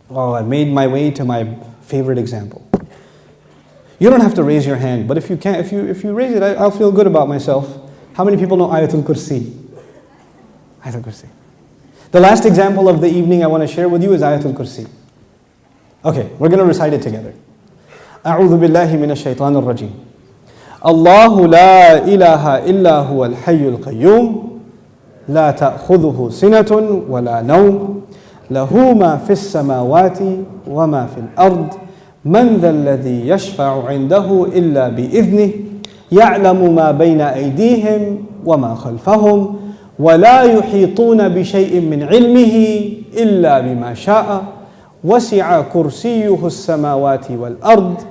Oh, I made my way to my favorite example. You don't have to raise your hand, but if you can, if you raise it, I'll feel good about myself. How many people know Ayatul Kursi? Ayatul Kursi. The last example of the evening I want to share with you is Ayatul Kursi. Okay, we're going to recite it together. أعوذ بالله من الشيطان الرجيم. الله لا إله إلا هو الحي القيوم لا تأخذه سنة ولا نوم له ما في السماوات وما في الأرض من ذا الذي يشفع عنده إلا بإذنه يعلم ما بين أيديهم وما خلفهم ولا يحيطون بشيء من علمه إلا بما شاء وسع كرسيه السماوات والأرض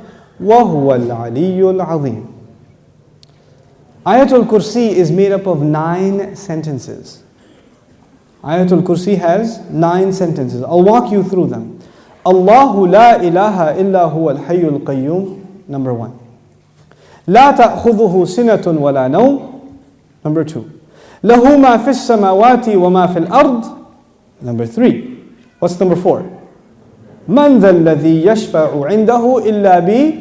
وهو العلي العظيم. Ayatul Kursi is made up of 9 sentences. Ayatul Kursi has 9 sentences. I'll walk you through them. Allahu la ilaha illa huwa al-hayyul qayyum, number 1. La ta'khudhuhu sinatun wa la nawm, number 2. Lahu ma fis samawati wa ma fil ard, number 3. What's number 4? Man dha alladhi yashfa'u 'indahu illa bi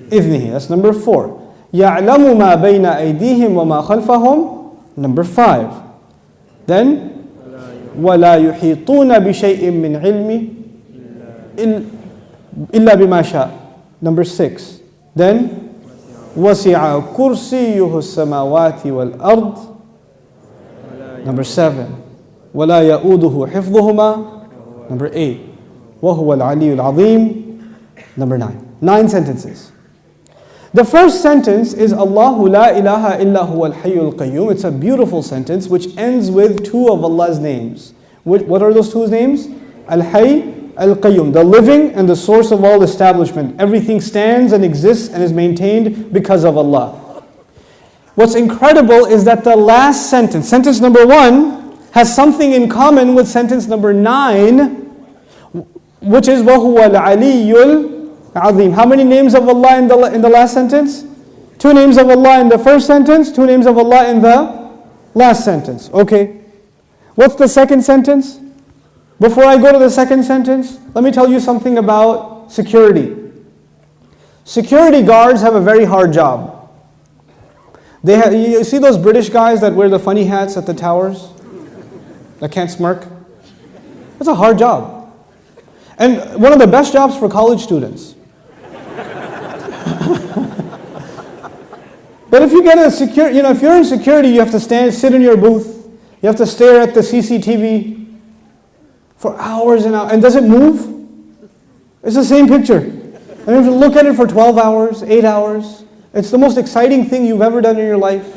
idhnihi, that's number 4. يَعْلَمُ مَا بَيْنَ أَيْدِيهِمْ وَمَا خَلْفَهُم, number 5. Then وَلَا يُحِيطُونَ بِشَيْءٍ مِّنْ عِلْمِهِ إِلَّا بِمَا شَاءَ, number 6. Then وَسِعَ كُرْسِيُّهُ السَّمَاوَاتِ وَالْأَرْضِ, number 7. وَلَا يَؤُودُهُ حِفْظُهُمَا, number 8. وَهُوَ الْعَلِيُّ الْعَظِيمُ, number 9. 9 sentences. The first sentence is Allahu la ilaha illa huwa al-hayyul qayyum. It's a beautiful sentence which ends with 2 of Allah's names. What are those 2 names? Al-Hayy, Al-Qayyum, the living and the source of all establishment. Everything stands and exists and is maintained because of Allah. What's incredible is that the last sentence, sentence number 1, has something in common with sentence number 9, which is وَهُوَ الْعَلِيُّ الْعَظِيمُ. How many names of Allah in the last sentence? 2 names of Allah in the first sentence, 2 names of Allah in the last sentence. Okay. What's the second sentence? Before I go to the second sentence, let me tell you something about security. Security guards have a very hard job. You see those British guys that wear the funny hats at the towers? That can't smirk? That's a hard job. And one of the best jobs for college students. But if you get a if you're in security, you have to sit in your booth. You have to stare at the CCTV for hours and hours. And does it move? It's the same picture. And you have to look at it for 12 hours, 8 hours. It's the most exciting thing you've ever done in your life.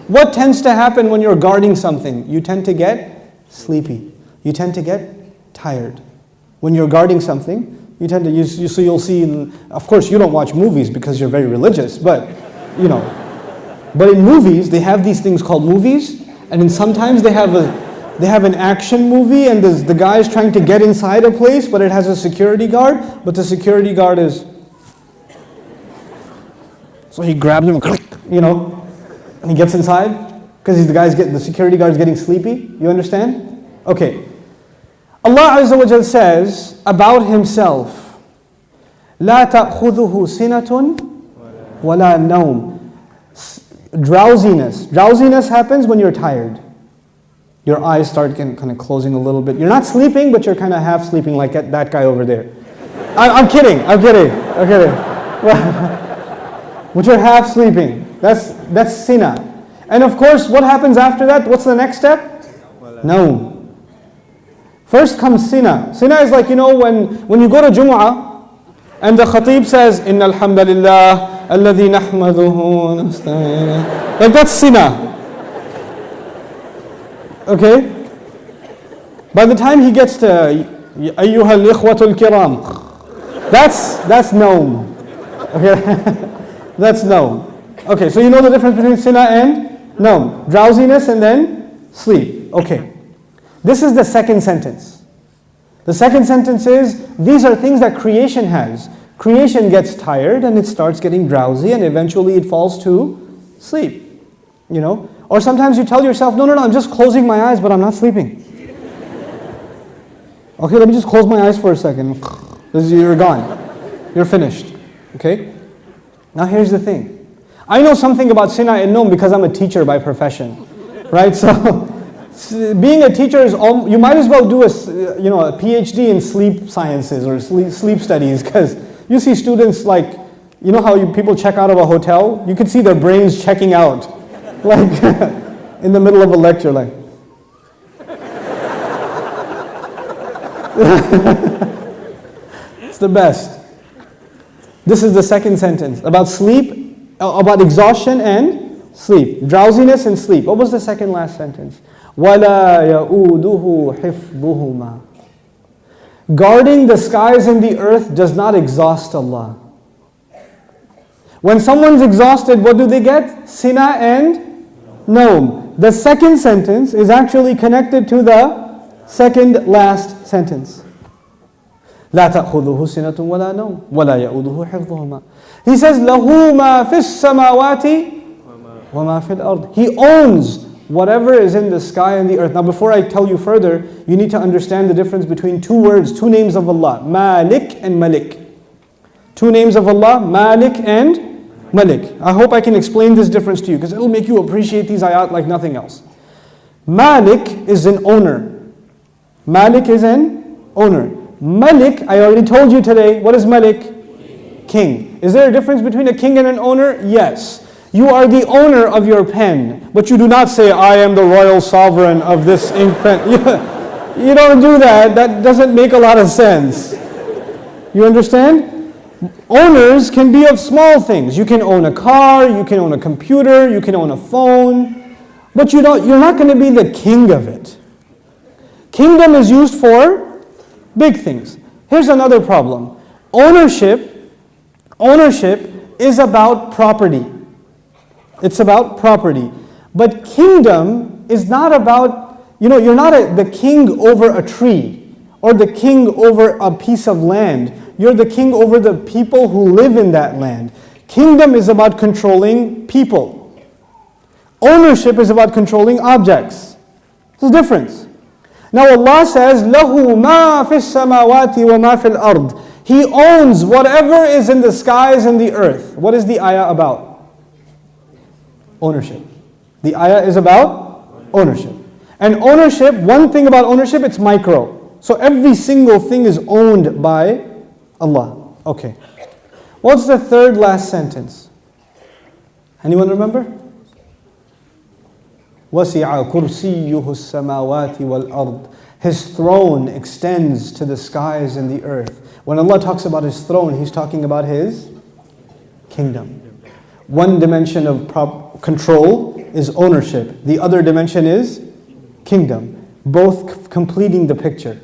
What tends to happen when you're guarding something? You tend to get sleepy. You tend to get tired. When you're guarding something, you tend to, you'll see, of course you don't watch movies because you're very religious, but but in movies, they have these things called movies, and then sometimes they have an action movie, and the guy is trying to get inside a place, but it has a security guard, but the security guard is, so he grabs him, and he gets inside, because the security guard is getting sleepy. You understand? Okay. Allah Azza wa Jal says about Himself, لا تأخذه سنة ولا نوم. Drowsiness. Drowsiness happens when you're tired. Your eyes start kind of closing a little bit. You're not sleeping, but you're kind of half sleeping like that guy over there. I'm kidding. But you're half sleeping. That's sina. And of course, what happens after that? What's the next step? No. First comes sina. Sina is like, when you go to Jumu'ah and the khatib says, Inna alhamdulillah, alladhi nahmaduhu, nasta'in. Like that's sina. Okay? By the time he gets to Ayyuhal ikhwatul kiram, that's naum. Okay? That's naum. Okay, so you know the difference between sina and naum. Drowsiness and then sleep. Okay. This is the second sentence. The second sentence is, these are things that creation has. Creation gets tired and it starts getting drowsy and eventually it falls to sleep. Or sometimes you tell yourself, no, I'm just closing my eyes but I'm not sleeping. Okay, let me just close my eyes for a second. You're gone. You're finished. Okay? Now here's the thing. I know something about Sina and Nom because I'm a teacher by profession. Right? So being a teacher is you might as well do a PhD in sleep sciences or sleep studies, because you see students like, you know how people check out of a hotel? You can see their brains checking out, like in the middle of a lecture, like. It's the best. This is the second sentence about sleep, about exhaustion and sleep, drowsiness and sleep. What was the second last sentence? وَلَا يَؤُودُهُ حِفْظُهُمَا. Guarding the skies and the earth does not exhaust Allah. When someone's exhausted, what do they get? Sina and Naum. The second sentence is actually connected to the second last sentence. لا تأخذه سنة ولا نوم ولا يؤوده حفظهما. He says له ما في السماوات وما في الأرض. He owns whatever is in the sky and the earth. Now before I tell you further, you need to understand the difference between two words, two names of Allah, Malik and Malik. Two names of Allah, Malik and Malik. I hope I can explain this difference to you, because it'll make you appreciate these ayat like nothing else. Malik is an owner. Malik is an owner. Malik, I already told you today, what is Malik? King. Is there a difference between a king and an owner? Yes. You are the owner of your pen, but you do not say, I am the royal sovereign of this ink pen. You don't do that. That doesn't make a lot of sense. You understand? Owners can be of small things. You can own a car, you can own a computer, you can own a phone, but you're not going to be the king of it. Kingdom is used for big things. Here's another problem. Ownership is about property. It's about property. But kingdom is not about, you're not the king over a tree or the king over a piece of land. You're the king over the people who live in that land. Kingdom is about controlling people. Ownership is about controlling objects. There's a difference. Now Allah says, لَهُ مَا فِي السَّمَاوَاتِ وَمَا فِي الْأَرْضِ. He owns whatever is in the skies and the earth. What is the ayah about? Ownership. The ayah is about ownership. And ownership, one thing about ownership, it's micro. So every single thing is owned by Allah. Okay. What's the third last sentence? Anyone remember? وَسِعَ كُرْسِيُّهُ السَّمَاوَاتِ وَالْأَرْضِ. His throne extends to the skies and the earth. When Allah talks about His throne, He's talking about His kingdom. One dimension of control is ownership. The other dimension is kingdom. Both completing the picture.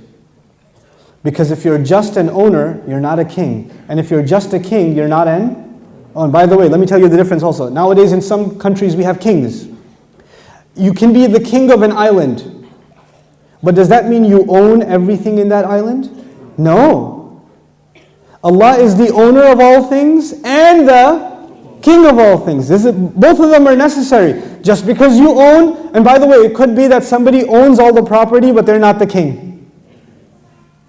Because if you're just an owner, you're not a king. And if you're just a king, you're not an owner. And by the way, let me tell you the difference also. Nowadays in some countries we have kings. You can be the king of an island. But does that mean you own everything in that island? No. Allah is the owner of all things and the king of all things. Both of them are necessary. Just because you own, and by the way, it could be that somebody owns all the property but they're not the king.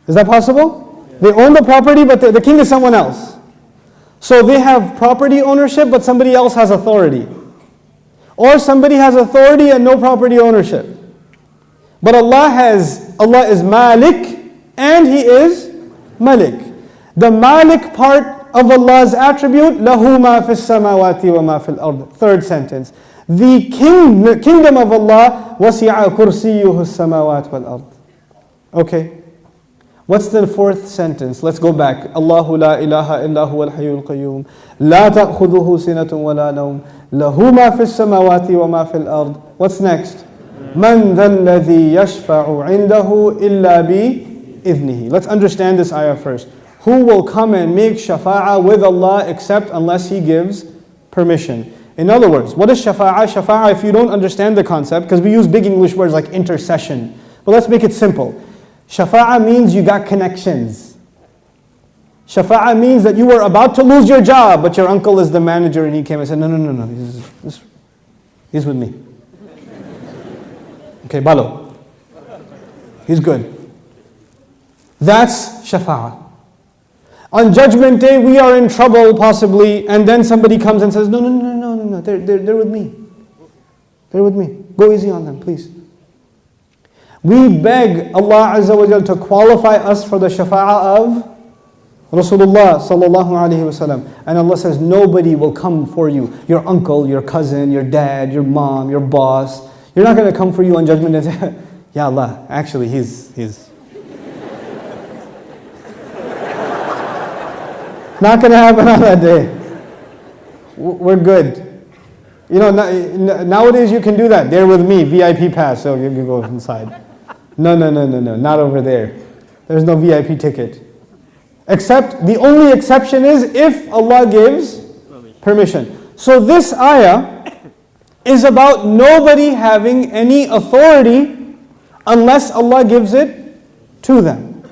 Is that possible? They own the property but the king is someone else. So they have property ownership but somebody else has authority. Or somebody has authority and no property ownership. But Allah is Malik and He is Malik. The Malik part of Allah's attribute, لَهُ مَا فِي السَّمَاوَاتِ وَمَا فِي الْأَرْضِ. Third sentence. The kingdom of Allah, وَسِعَ كُرْسِيُّهُ السَّمَاوَاتِ وَالْأَرْضِ. Okay. What's the fourth sentence? Let's go back. Allahu la ilaha illa huwa al-hayyul qayyum. La ta'khudhuhu sinatun wa la nawm. Lahu ma fi as-samawati wa ma fi al-ard. What's next? Man dha alladhi yashfa'u 'indahu illa bi idhnihi. Let's understand this ayah first. Who will come and make shafa'ah with Allah except unless He gives permission? In other words, what is shafa'ah? Shafa'ah, if you don't understand the concept, because we use big English words like intercession. But let's make it simple. Shafa'ah means you got connections. Shafa'ah means that you were about to lose your job, but your uncle is the manager and he came and said, no, he's with me. Okay, Balo. He's good. That's shafa'ah. On Judgment Day, we are in trouble possibly, and then somebody comes and says, no, they're with me. They're with me. Go easy on them, please. We beg Allah Azza wa Jal to qualify us for the shafa'ah of Rasulullah sallallahu alayhi wasallam. And Allah says, nobody will come for you. Your uncle, your cousin, your dad, your mom, your boss. You're not going to come for you on Judgment Day and say, Ya Allah, actually he's not going to happen on that day. We're good. You know, nowadays you can do that. They're with me, VIP pass, so you can go inside. No, not over there. There's no VIP ticket. Except, the only exception is if Allah gives permission. So this ayah is about nobody having any authority unless Allah gives it to them.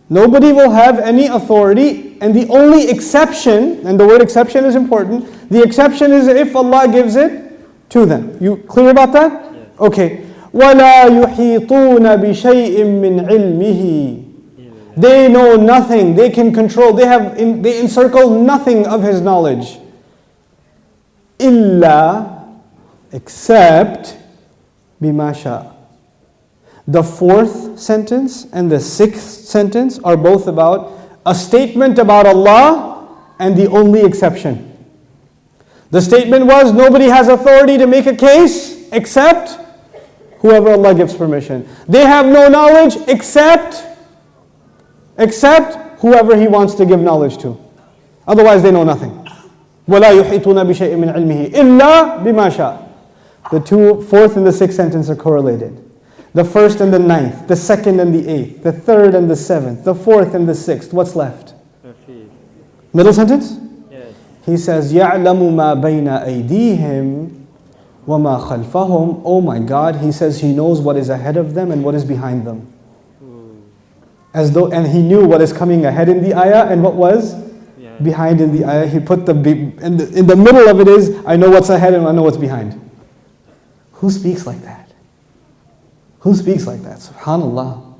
Nobody will have any authority, and the only exception, and the word exception is important, the exception is if Allah gives it to them. You clear about that? Yes. Okay. وَلَا يُحِيطُونَ بِشَيْءٍ مِّنْ عِلْمِهِ. They know nothing, they can control, they encircle nothing of His knowledge. إِلَّا, except بِمَا شَاءَ. The fourth sentence and the sixth sentence are both about a statement about Allah and the only exception. The statement was, nobody has authority to make a case except whoever Allah gives permission. They have no knowledge except whoever He wants to give knowledge to. Otherwise they know nothing. وَلَا يُحِيطُونَ بِشَيْءٍ مِّنْ عِلْمِهِ إِلَّا بِمَا شَاءَ. The fourth and the sixth sentence are correlated. The first and the ninth, the second and the eighth, the third and the seventh, the fourth and the sixth. What's left? Middle sentence? Yes. He says, يَعْلَمُ مَا بَيْنَ أَيْدِيهِمْ وَمَا خَلْفَهُمْ. Oh my God, He says He knows what is ahead of them and what is behind them. As though, and He knew what is coming ahead in the ayah and what was behind in the ayah. He put in the middle of it is, I know what's ahead and I know what's behind. Who speaks like that? Who speaks like that? SubhanAllah.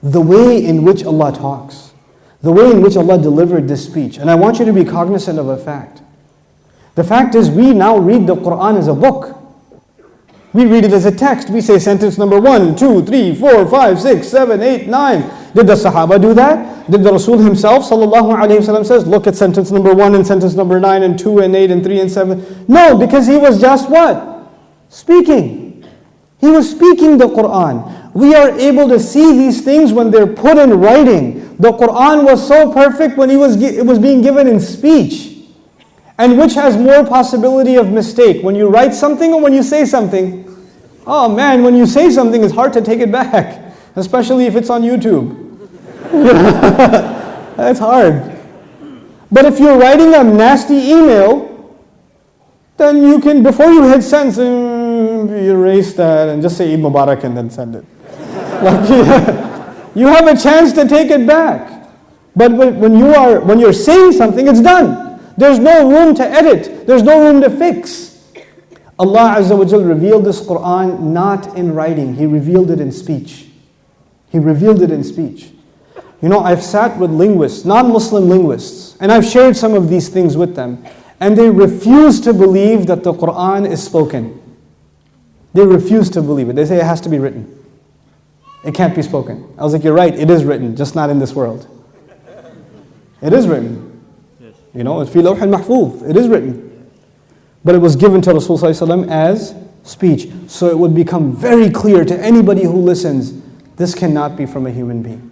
The way in which Allah talks, the way in which Allah delivered this speech. And I want you to be cognizant of a fact. The fact is, we now read the Quran as a book. We read it as a text. We say sentence number 1, 2, 3, 4, 5, 6, 7, 8, 9. Did the Sahaba do that? Did the Rasul himself, sallallahu alayhi wasallam, says, look at sentence number 1 and sentence number 9 and 2 and 8 and 3 and 7? No, because he was just what? Speaking. He was speaking the Quran. We are able to see these things when they're put in writing. The Quran was so perfect when it was being given in speech. And which has more possibility of mistake? When you write something or when you say something? Oh man, when you say something, it's hard to take it back. Especially if it's on YouTube. That's hard. But if you're writing a nasty email, then you can, before you hit send, erase that and just say Eid Mubarak and then send it. You have a chance to take it back. But when you're saying something, it's done. There's no room to edit. There's no room to fix. Allah Azza wa Jal revealed this Quran not in writing. He revealed it in speech. He revealed it in speech. You know, I've sat with linguists, non-Muslim linguists, and I've shared some of these things with them, and they refuse to believe that the Quran is spoken. They refuse to believe it. They say it has to be written. It can't be spoken. I was like, you're right, it is written, just not in this world. It is written. You know, it's fi lawh al-mahfuz. It is written. But it was given to Rasulullah as speech. So it would become very clear to anybody who listens, this cannot be from a human being.